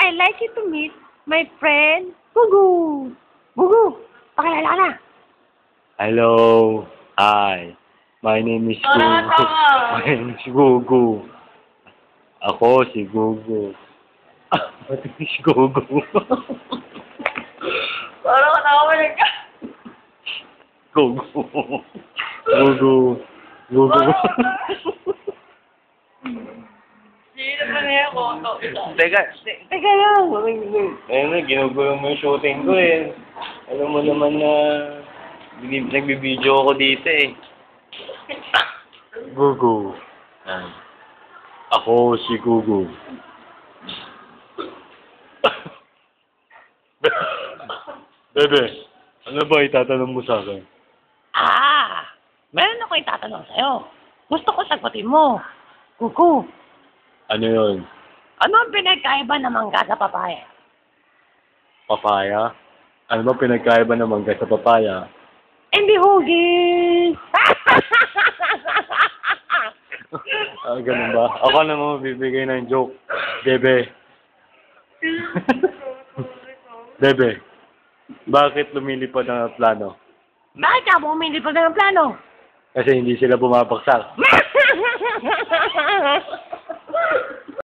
I'd like you to meet my friend, Gugu. Gugu, pakilala ka na. Hello. Hi. My name is Gugu. My name is Gugu. Ako si Gugu. Ako si Gugu. Parang nakawalik ka. Gugu. Gugu. Gugu. Sino ba niya ako? Teka lang. Ayun, ginugulo mo yung shooting ko eh. Alam mo naman na nagbibideo ako dito eh. Gugu. Ako si Gugu. Bebe, ano ba itatanong mo sa akin? Meron ako itatanong sa'yo. Gusto ko sagutin mo. Gugu, Ano yun? ano ang pinagkaiba ng mangga sa papaya? Papaya? Ano ba pinagkaiba ng mangga sa papaya? Hindi hugis! Ganun ba? Ako naman bibigay ng joke. Bebe. Bebe. Bakit lumilipad ang plano? Bakit ka bumili pa ng plano? Kasi hindi sila bumabagsak.